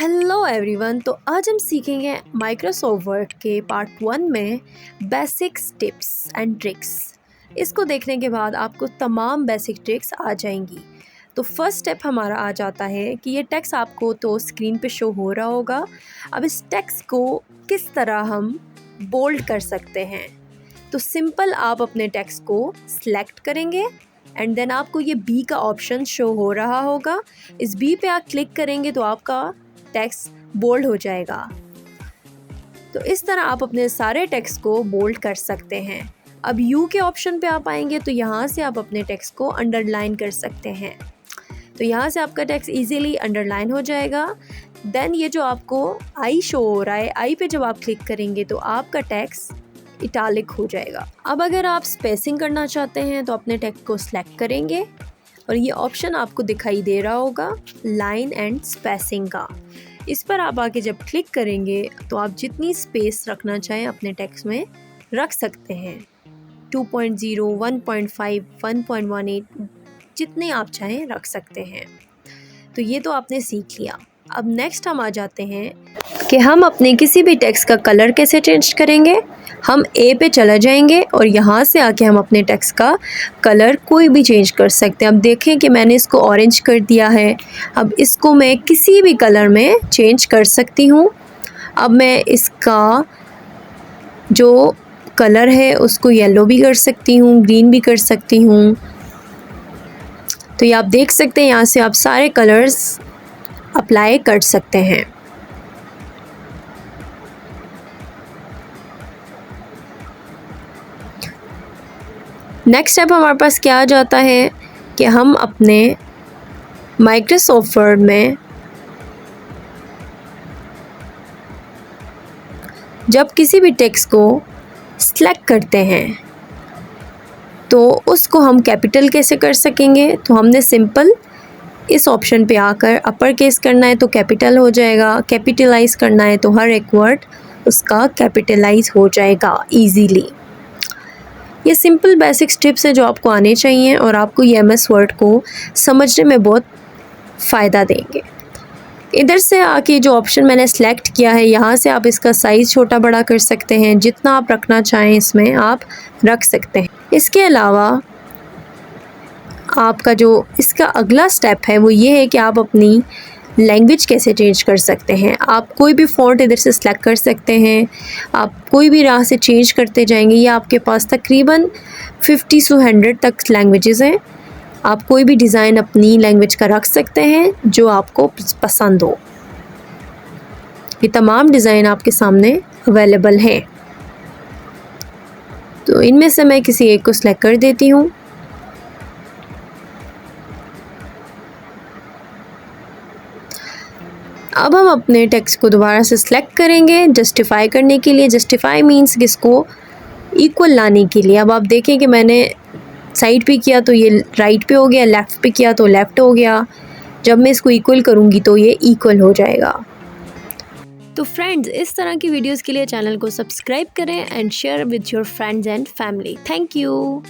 Hello everyone. तो आज हम सीखेंगे माइक्रोसॉफ्ट वर्ड के पार्ट 1 में बेसिक्स टिप्स एंड ट्रिक्स। इसको देखने के बाद आपको तमाम बेसिक ट्रिक्स आ जाएंगी। तो फर्स्ट स्टेप हमारा आ जाता है कि ये टेक्स्ट आपको तो स्क्रीन पे शो हो रहा होगा। अब इस टेक्स्ट को किस तरह हम बोल्ड कर सकते हैं। तो सिंपल आप अपने टेक्स्ट को सिलेक्ट करेंगे एंड देन आपको ये बी का ऑप्शन शो हो रहा होगा। इस बी पे आप क्लिक करेंगे तो आपका टेक्स्ट बोल्ड हो जाएगा। तो इस तरह आप अपने सारे टेक्स्ट को बोल्ड कर सकते हैं। अब यू के ऑप्शन पे आप आएंगे तो यहाँ से आप अपने टेक्स्ट को अंडरलाइन कर सकते हैं। तो यहाँ से आपका टेक्स्ट इजीली अंडरलाइन हो जाएगा। देन ये जो आपको आई शो हो रहा है, आई पे जब आप क्लिक करेंगे तो आपका टेक्स्ट इटालिक हो जाएगा। अब अगर आप स्पेसिंग करना चाहते हैं तो अपने टेक्स्ट को सिलेक्ट करेंगे और ये ऑप्शन आपको दिखाई दे रहा होगा लाइन एंड स्पेसिंग का। इस पर आप आके जब क्लिक करेंगे तो आप जितनी स्पेस रखना चाहें अपने टेक्स्ट में रख सकते हैं। 2.0, 1.5, 1.18 जितने आप चाहें रख सकते हैं। तो ये तो आपने सीख लिया। अब नेक्स्ट हम आ जाते हैं कि हम अपने किसी भी टेक्स्ट का कलर कैसे चेंज करेंगे। हम ए पे चला जाएंगे और यहाँ से आके हम अपने टेक्स्ट का कलर कोई भी चेंज कर सकते हैं। अब देखें कि मैंने इसको ऑरेंज कर दिया है। अब इसको मैं किसी भी कलर में चेंज कर सकती हूँ। अब मैं इसका जो कलर है उसको येलो भी कर सकती हूँ, ग्रीन भी कर सकती हूँ। तो ये आप देख सकते हैं, यहाँ से आप सारे कलर्स अप्लाई कर सकते हैं। नेक्स्ट स्टेप हमारे पास क्या आ जाता है कि हम अपने माइक्रोसॉफ्ट वर्ड में जब किसी भी टेक्स्ट को सिलेक्ट करते हैं तो उसको हम कैपिटल कैसे कर सकेंगे। तो हमने सिंपल इस ऑप्शन पे आकर अपर केस करना है तो कैपिटल हो जाएगा, कैपिटलाइज करना है तो हर एक वर्ड उसका कैपिटलाइज हो जाएगा इजीली। ये सिंपल बेसिक टिप्स हैं जो आपको आने चाहिए और आपको ये MS वर्ड को समझने में बहुत फ़ायदा देंगे। इधर से आके जो ऑप्शन मैंने सेलेक्ट किया है, यहाँ से आप इसका साइज़ छोटा बड़ा कर सकते हैं। जितना आप रखना चाहें इसमें आप रख सकते हैं। इसके अलावा आपका जो इसका अगला स्टेप है वो ये है कि आप अपनी लैंग्वेज कैसे चेंज कर सकते हैं। आप कोई भी फ़ॉन्ट इधर से सिलेक्ट कर सकते हैं। आप कोई भी राह से चेंज करते जाएंगे। ये आपके पास तकरीबन 50 से 100 तक लैंग्वेजेस हैं। आप कोई भी डिज़ाइन अपनी लैंग्वेज का रख सकते हैं जो आपको पसंद हो। ये तमाम डिज़ाइन आपके सामने अवेलेबल हैं। तो इनमें से मैं किसी एक को सिलेक्ट कर देती हूँ। अब हम अपने टेक्स्ट को दोबारा से सिलेक्ट करेंगे जस्टिफाई करने के लिए। जस्टिफाई मीन्स किसको इक्वल लाने के लिए। अब आप देखें कि मैंने साइड पे किया तो ये राइट पे हो गया, लेफ़्ट पे किया तो लेफ़्ट हो गया। जब मैं इसको इक्वल करूँगी तो ये इक्वल हो जाएगा। तो फ्रेंड्स, इस तरह की वीडियोस के लिए चैनल को सब्सक्राइब करें and share with your friends and family. Thank you.